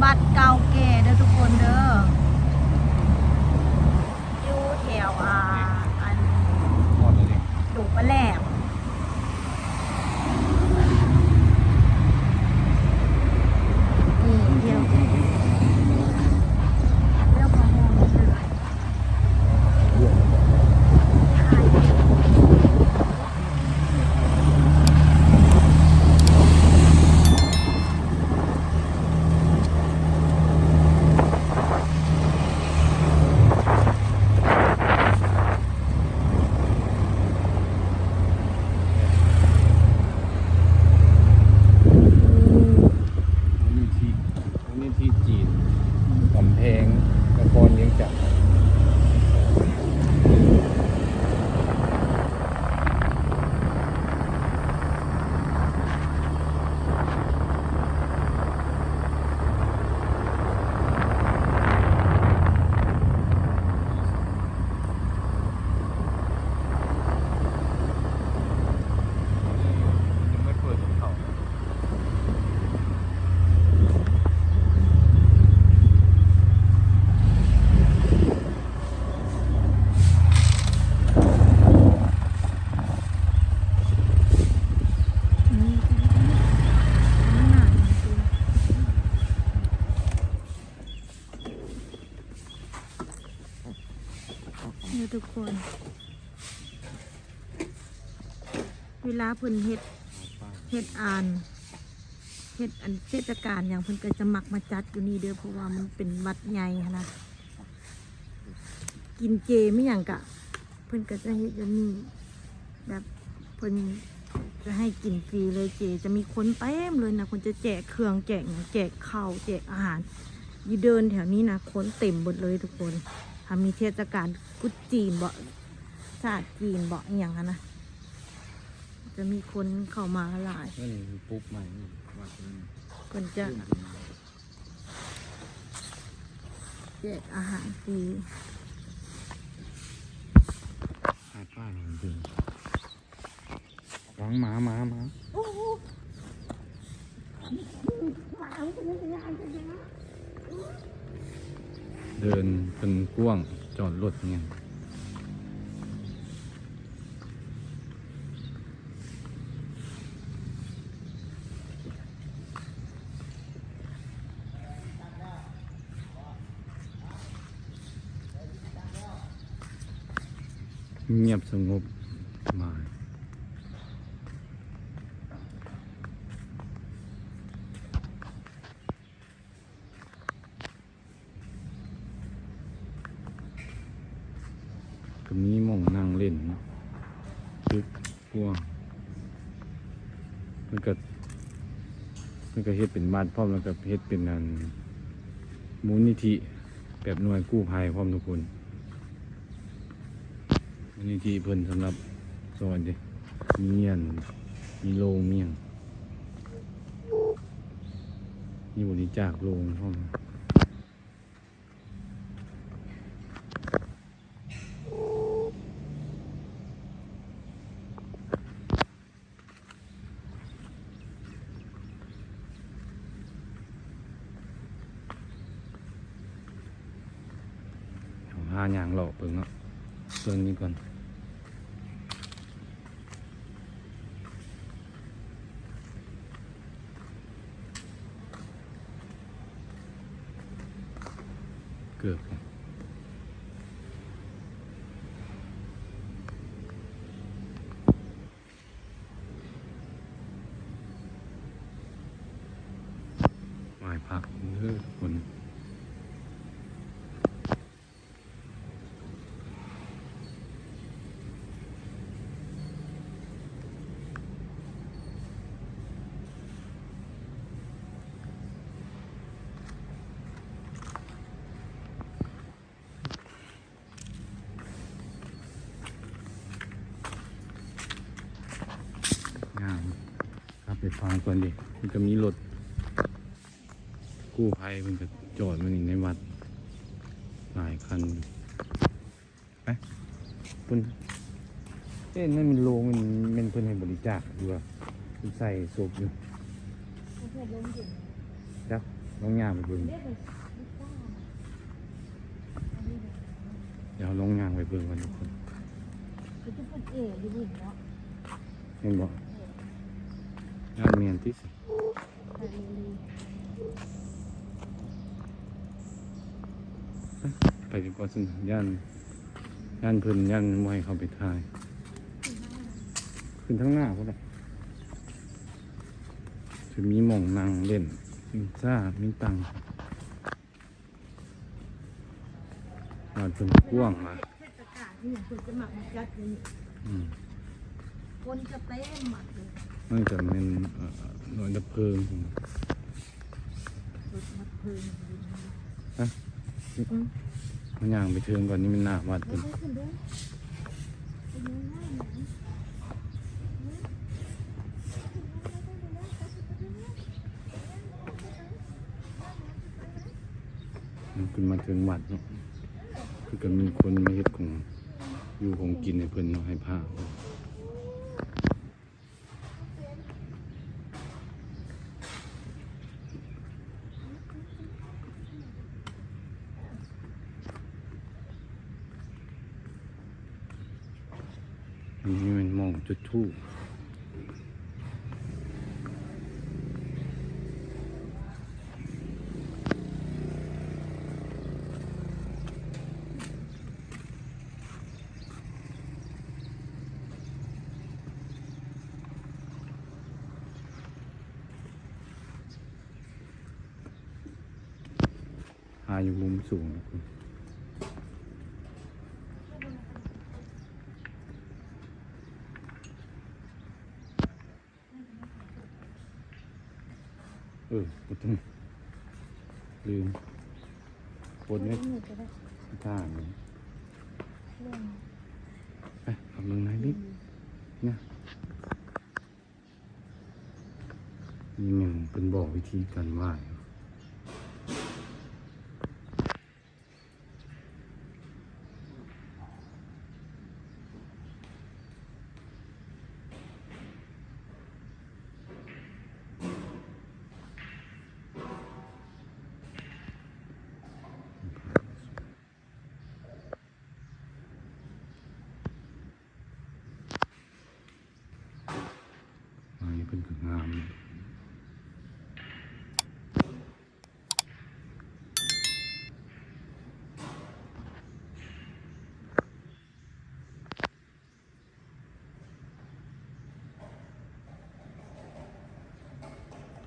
วัดเก่าแก่เด้อทุกคนเด้ออยู่แถวอันดูปลาแหลมนี่เดี๋ยวพอมองเลยทุกคนเวลาเพิ่นเฮ็ดอันเทศกาลอย่างเพิ่นก็จะมักมาจัดอยู่นี่เด้อเพราะว่ามันเป็นวัดใหญ่นะกินเจไม่อย่างกะเพิ่นก็จะเฮ็ดอยู่นี่แบบเพิ่นจะให้กินฟรีเลยเจจะมีคนเต็มเลยนะคนจะแจกเครื่องแจกข้าวแจกอาหารอยู่เดินแถวนี้นะคนเต็มหมดเลยทุกคนถ้ามีเทศกาลกุดจีนเบาะชาติจีนเบาะอย่างนั้นนะจะมีคนเข้ามาหลายปุ๊บใหม่คนจะแจกอาหารฟรีหาดป้าจริงร้องหมาเดินเป็นกว้างจอดรถเงี้ยเงียบสงบมากก็มีหม่องนั่งเล่นตึกกว้างมันก็เฮ็ดเป็นบ้านพร้อมแล้วก็เฮ็ดเป็นอันมูลนิธิแบบหน่วยกู้ภัยพร้อมทุกคนมูลนิธิเพิ่นสำหรับสอนดิมีเมียนมีโรงเมียงมีบริจาคโรงพร้อมหาอย่างหลอกเปิงเนาะเปิงนี้ก่อนเกือบไหว้พระทุกคนครับไปฟังก่อนดิมันจะมีรถกู้ภัยมันก็จอดมันในวัดหลายคันไปคุณนั่นมันโรงมันเพิ่นให้บริจาคอยู่ว่าใส่ศพอยู่จ้ะ ลงยางไปเบิ่งเดี๋ยวลงยางไปเบิ่งกันทุกคน ก็จะเป็นเอ๋ดีบุญเนาะ เห็นบ่งานเมียนที่สิไปดีกว่าสิย่านเพิ่นย่านมวยเขาไปถ่ายขึ้นทั้งหน้าก็ได้จะมีหม่องนั่งเล่นมีซ่ามีตังวาดเป็นกว้างมา เทศกาลนี่อย่างคนจะหมักมาจัดเลย คนจะเต้นหมัดเลย มันจะเป็นหน่วยดับเพลิง รถมัดเพลิง มันย่างไปเทิงก่อนนี่มันหน้าวัด ไป เป็น ขึ้นด้วยไปดูหน้าหนัง มันขึ้นมาถึงวัดเนาะคือก็มีคนมาเฮ็ดของอยู่ของกินให้เพิ่นเนาะให้พาอันนี้มันมองจุดทูปหาอยู่มุมสูงนะคุณบ่ต้องลืมปนเนี่ยท่าเนี่ยไปขับลงไหนดิเนี่ยนี่มันเป็นบอกวิธีการไหว้อันนี้เป็นคืองาม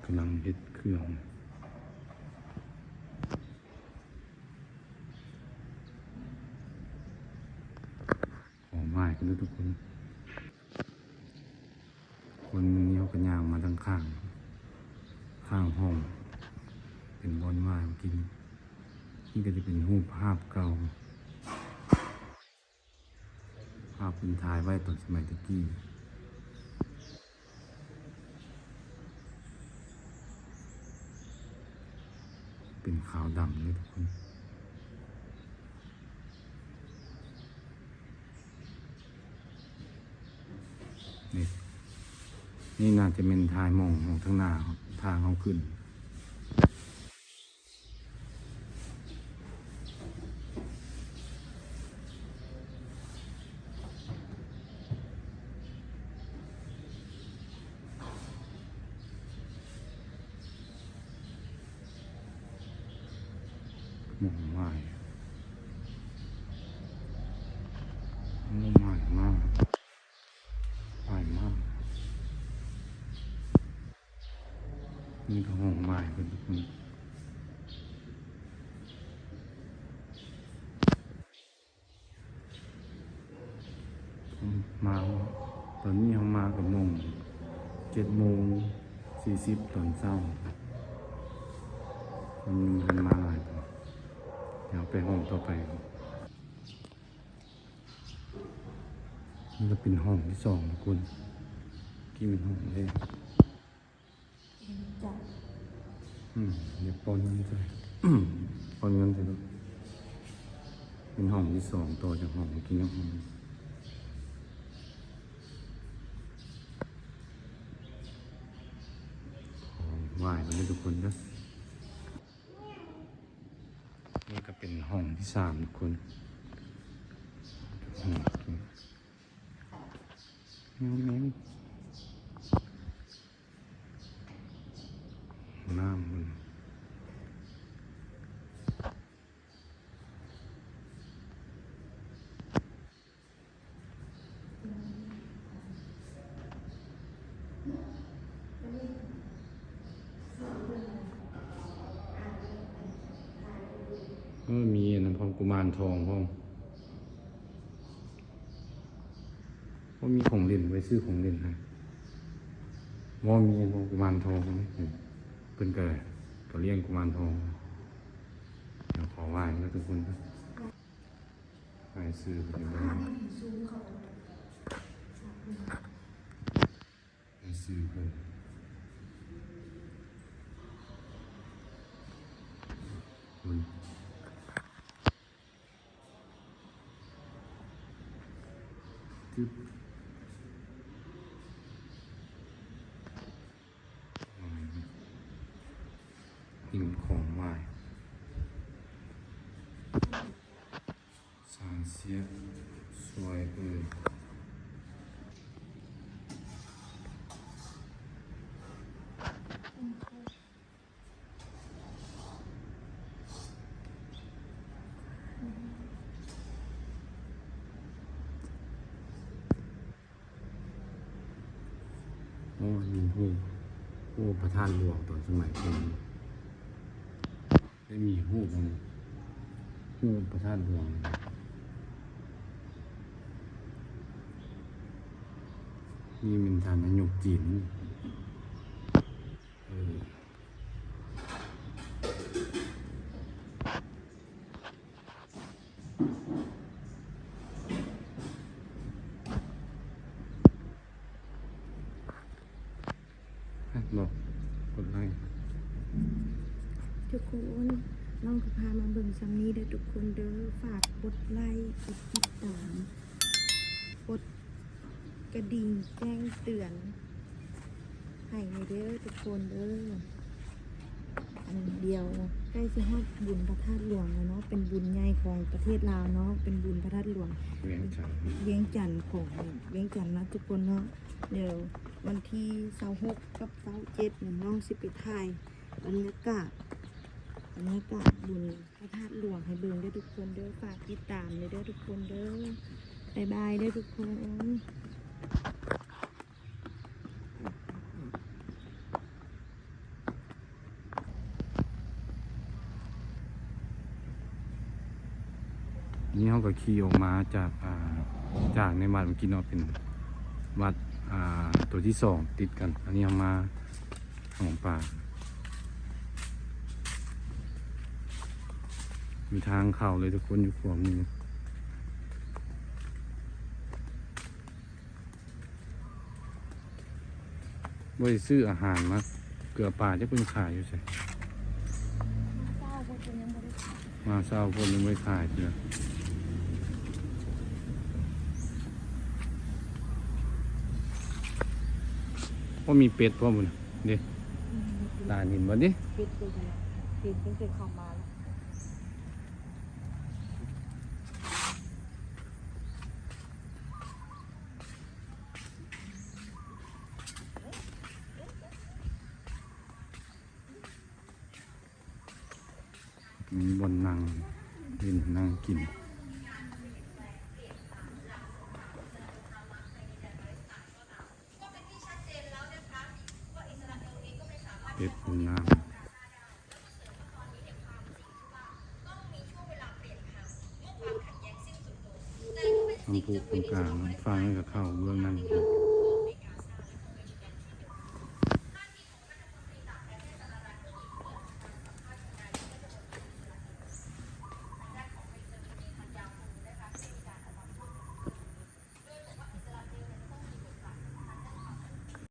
กำลังเฮ็ดเครื่องของไหว้กันด้วยทุกคน คนนี้เขาก็ย่างมาทั้งข้างห้อง เป็นบอนไหว้กิน นี่ก็จะเป็นรูปภาพเก่า ภาพเป็นถ่ายไว้ตอนสมัยตะกี้ เป็นขาวดำเลยทุกคน นี่น่าจะเป็นทายมองของทั้งหน้าครับทางเขาขึ้นมองไหวมากมากไหวมากนี่ก็ห้องไหวเป็นทุกคนมาตอนนี้เขามากับโมง7:40ตอนเช้ามันมาหลายตัวเดี๋ยวไปห้องต่อไปนี่ก็เป็นห้องที่2นะคุณกี่เป็นห้องเลยจ้ะเดี๋ยวปนเงินใส่ปนเงินใส่ลูกเป็นห้องที่2ต่อจากห้องเมื่อกี้นะห้องไหว้กันเลยทุกคนนะ ห้องที่3ทุกคนห้องน้ำมันมีน้ำพองกุมารทองพ่อว่ามีของเล่นไว้ซื้อของเล่นให้ว่ามีน้ำพองกุมารทองไหมเพิ่นก็เลี้ยงกุมารทองเดี๋ยวขอไหว้แล้วทุกคนนะไหว้ซื้อไปเลยไหว้ซื้อเพิ่นจึ๊บหิ้งของไหว้สางเสียสวยมีผู้ประธานหลวงตอนสมัยเป็นได้มีผู้ประธานหลวงนี่เป็นทานนายกจีนบอกกดไลค์ ทุกคนน้องก็พามาเบิ่งซัมนี้เด้อทุกคนเด้อฝากกดไลค์กดติดตามกดกระดิ่งแจ้งเตือนให้ในเด้อทุกคนเด้ออันเดียวใกล้จะฮอดบุญพระธาตุหลวงแล้วเนาะเป็นบุญใหญ่ของประเทศลาวเนาะเป็นบุญพระธาตุหลวง เวียงจันทร์ เวียงจันทร์ของเวียงจันทร์นะทุกคนเนาะเดี๋ยววันที่26กับ27เนี่ยน้องสิไปถ่ายบรรยากาศบุญพระธาตุหลวงให้เบิ่งเด้อทุกคนเด้อฝากติดตามเลยเด้อทุกคนเด้อบ๊ายบายเด้อทุกคน นี่เขาก็ขี่ออกมาจากในวัดเมื่อกี้เนาะเป็นวัดตัวที่2ติดกัน อันนี้เอามาของป่ามีทางเข้าเลยทุกคนอยู่ขวามือบ่ได้ซื้ออาหารมาเกลือป่าจะเป็นขายอยู่ใช่มาเศร้าคนยังไม่ขายเกลือว่ามีเป็ดพ่อมันเด้ตาเห็นบ่ดิ ปิดไปเลยปิดตั้งแต่เข้ามาแล้ว มีบนนั่งเล่นนั่งกินเป็ดปูน้ำน้ำพุตรงกลางน้ำฟ้าให้กับข้าวเบื้องนั่นครับ